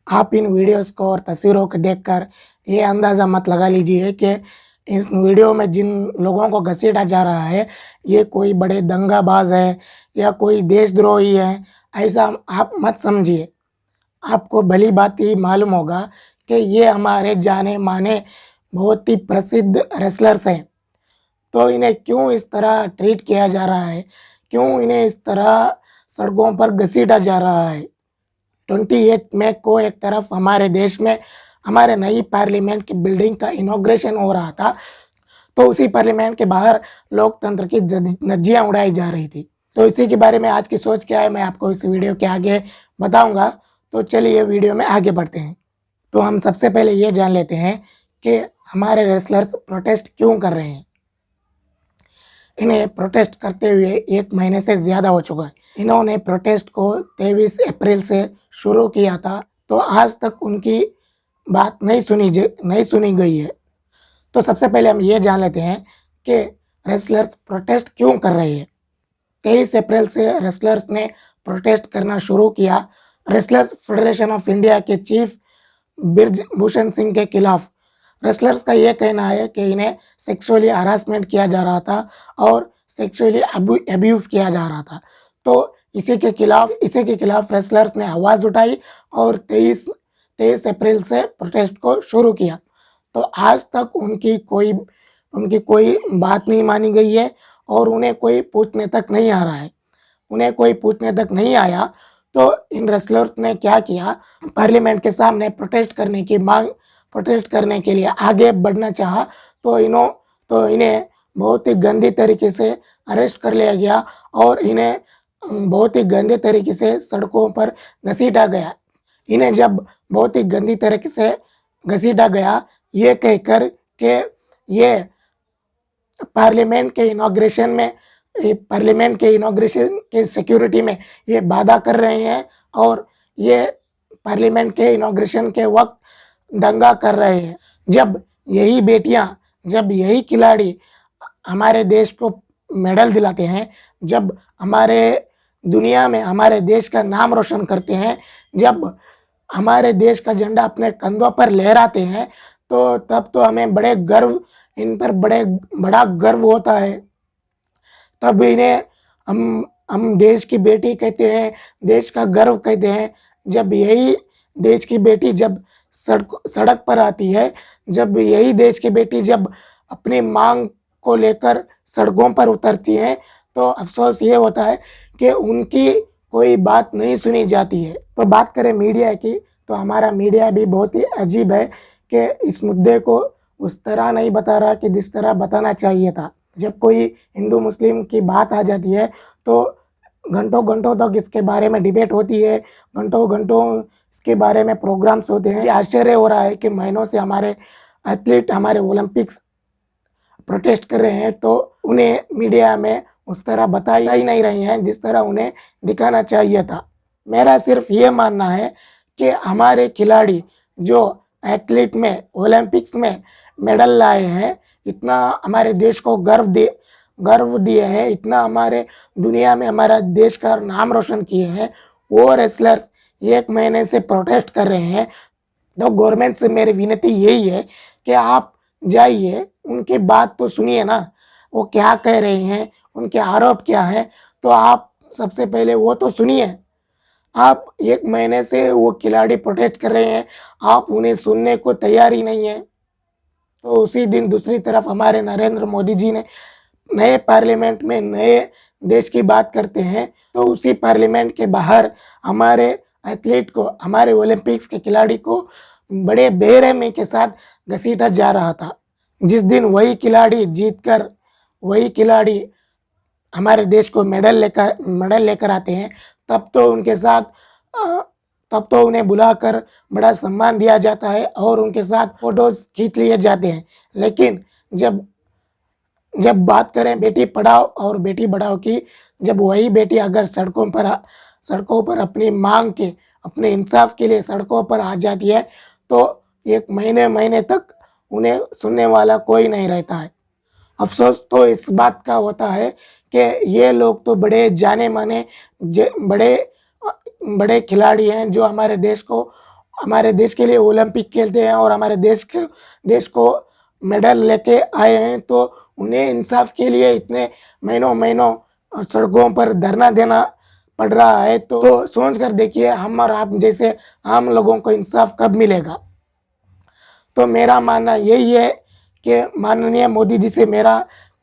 आप इन वीडियोस को और तस्वीरों को देखकर ये अंदाज़ा मत लगा लीजिए कि इस वीडियो में जिन लोगों को घसीटा जा रहा है, ये कोई बड़े दंगाबाज हैं या कोई देशद्रोही हैं, ऐसा आप मत समझिए। आपको भली-भाँति मालूम होगा कि ये हमारे जाने-माने बहुत ही प्रसिद्ध रेसलर्स हैं। तो इन्हें क्यों इस तरह ट्रीट किया जा रहा है? क्यों इन्हें इस तरह सड़कों पर घसीटा जा रहा है? 28 मई को एक तरफ हमारे देश में हमारे नई पार्लियामेंट की बिल्डिंग का इनॉग्रेशन हो रहा था, तो उसी पार्लियामेंट के बाहर लोकतंत्र की धज्जियाँ उड़ाई जा रही थी। तो इसी के बारे में आज की सोच क्या है, मैं आपको इस वीडियो के आगे बताऊँगा। तो चलिए वीडियो में आगे बढ़ते हैं। तो हम सबसे पहले ये जान लेते हैं कि हमारे रेसलर्स प्रोटेस्ट क्यों कर रहे हैं। इन्हें प्रोटेस्ट करते हुए 1 महीने से ज़्यादा हो चुका है। इन्होंने प्रोटेस्ट को 23 अप्रैल से शुरू किया था, तो आज तक उनकी बात नहीं सुनी गई है। तो सबसे पहले हम ये जान लेते हैं कि रेसलर्स प्रोटेस्ट क्यों कर रहे हैं। 23 अप्रैल से रेसलर्स ने प्रोटेस्ट करना शुरू किया। रेसलर्स फेडरेशन ऑफ इंडिया के चीफ ब्रिजभूषण सिंह के खिलाफ रेसलर्स का ये कहना है कि इन्हें सेक्सुअली हरासमेंट किया जा रहा था और सेक्सुअली अब्यूज़ किया जा रहा था। तो इसी के खिलाफ रेसलर्स ने आवाज़ उठाई और 23 अप्रैल से प्रोटेस्ट को शुरू किया। तो आज तक उनकी कोई बात नहीं मानी गई है और उन्हें कोई पूछने तक नहीं आ रहा है। उन्हें कोई पूछने तक नहीं आया, तो इन रेसलर्स ने क्या किया, पार्लियामेंट के सामने प्रोटेस्ट करने के लिए आगे बढ़ना चाहा, तो इन्हें बहुत ही गंदी तरीके से अरेस्ट कर लिया गया और इन्हें बहुत ही गंदे तरीके से सड़कों पर घसीटा गया। इन्हें जब बहुत ही गंदी तरीके से घसीटा गया, ये कहकर कि ये पार्लियामेंट के इनॉग्रेशन के सिक्योरिटी में ये बाधा कर रहे हैं और ये पार्लियामेंट के इनॉग्रेशन के वक्त दंगा कर रहे हैं। जब यही खिलाड़ी हमारे देश को मेडल दिलाते हैं, जब हमारे दुनिया में हमारे देश का नाम रोशन करते हैं, जब हमारे देश का झंडा अपने कंधों पर लहराते हैं, तो तब तो हमें इन पर बड़ा गर्व होता है। तब इन्हें हम देश की बेटी कहते हैं, देश का गर्व कहते हैं। जब यही देश की बेटी जब सड़क पर आती है, जब यही देश की बेटी जब अपनी मांग को लेकर सड़कों पर उतरती है, तो अफसोस ये होता है कि उनकी कोई बात नहीं सुनी जाती है। तो बात करें मीडिया की, तो हमारा मीडिया भी बहुत ही अजीब है कि इस मुद्दे को उस तरह नहीं बता रहा कि जिस तरह बताना चाहिए था। जब कोई हिंदू मुस्लिम की बात आ जाती है, तो घंटों तक इसके बारे में डिबेट होती है, घंटों इसके बारे में प्रोग्राम्स होते हैं। आश्चर्य हो रहा है कि महीनों से हमारे एथलीट हमारे ओलंपिक्स प्रोटेस्ट कर रहे हैं, तो उन्हें मीडिया में उस तरह बताई ही नहीं रही हैं जिस तरह उन्हें दिखाना चाहिए था। मेरा सिर्फ ये मानना है कि हमारे खिलाड़ी जो एथलीट में ओलंपिक्स में मेडल लाए हैं, इतना हमारे देश को गर्व दिए हैं, इतना हमारे दुनिया में हमारा देश का नाम रोशन किए हैं, वो रेसलर्स 1 महीने से प्रोटेस्ट कर रहे हैं। तो गवर्नमेंट से मेरी विनती यही है कि आप जाइए, उनकी बात तो सुनिए ना, वो क्या कह रहे हैं, उनके आरोप क्या हैं, तो आप सबसे पहले वो तो सुनिए। आप 1 महीने से वो खिलाड़ी प्रोटेस्ट कर रहे हैं, आप उन्हें सुनने को तैयार ही नहीं हैं। तो उसी दिन दूसरी तरफ हमारे नरेंद्र मोदी जी ने नए पार्लियामेंट में नए देश की बात करते हैं, तो उसी पार्लियामेंट के बाहर हमारे एथलीट को, हमारे ओलंपिक्स के खिलाड़ी को बड़े बेरहमी के साथ घसीटा जा रहा था। जिस दिन वही खिलाड़ी हमारे देश को मेडल लेकर आते हैं, तब तो उन्हें बुलाकर बड़ा सम्मान दिया जाता है और उनके साथ फोटोज खींच लिए जाते हैं। लेकिन जब बात करें बेटी पढ़ाओ और बेटी बढ़ाओ की, जब वही बेटी अगर सड़कों पर अपनी मांग के, अपने इंसाफ के लिए सड़कों पर आ जाती है, तो 1 महीने तक उन्हें सुनने वाला कोई नहीं रहता है। अफसोस तो इस बात का होता है कि ये लोग तो बड़े जाने माने बड़े खिलाड़ी हैं, जो हमारे देश को हमारे देश के लिए ओलंपिक खेलते हैं और हमारे देश को मेडल लेके आए हैं, तो उन्हें इंसाफ के लिए इतने महीनों महीनों सड़कों पर धरना देना पड़ रहा है। तो सोच कर देखिए, हम और आप जैसे आम लोगों को इंसाफ कब मिलेगा। तो मेरा मानना यही है कि माननीय मोदी जी से मेरा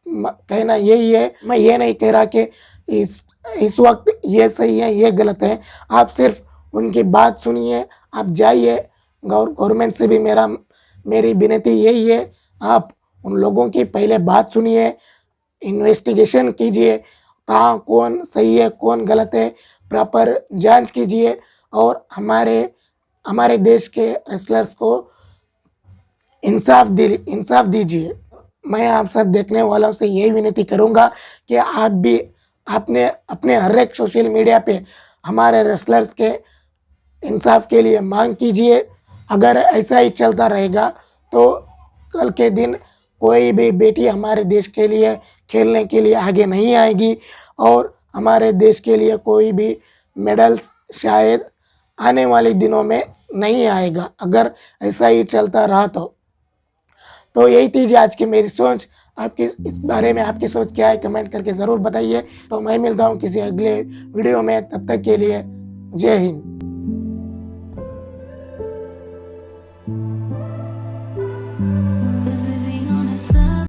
कहना यही है। मैं ये नहीं कह रहा कि इस वक्त ये सही है ये गलत है, आप सिर्फ उनकी बात सुनिए, आप जाइए। गवर्नमेंट से भी मेरी विनती यही है, आप उन लोगों की पहले बात सुनिए, इन्वेस्टिगेशन कीजिए, कहाँ कौन सही है कौन गलत है, प्रॉपर जांच कीजिए और हमारे देश के रेसलर्स को इंसाफ दीजिए। मैं आप सब देखने वालों से यही विनती करूंगा कि आप भी आपने अपने हर एक सोशल मीडिया पे हमारे रेसलर्स के इंसाफ के लिए मांग कीजिए। अगर ऐसा ही चलता रहेगा तो कल के दिन कोई भी बेटी हमारे देश के लिए खेलने के लिए आगे नहीं आएगी और हमारे देश के लिए कोई भी मेडल्स शायद आने वाले दिनों में नहीं आएगा, अगर ऐसा ही चलता रहा तो यही थी आज की मेरी सोच। आपकी इस बारे में आपकी सोच क्या है कमेंट करके ज़रूर बताइए। तो मैं मिलता हूँ किसी अगले वीडियो में, तब तक के लिए जय हिंद।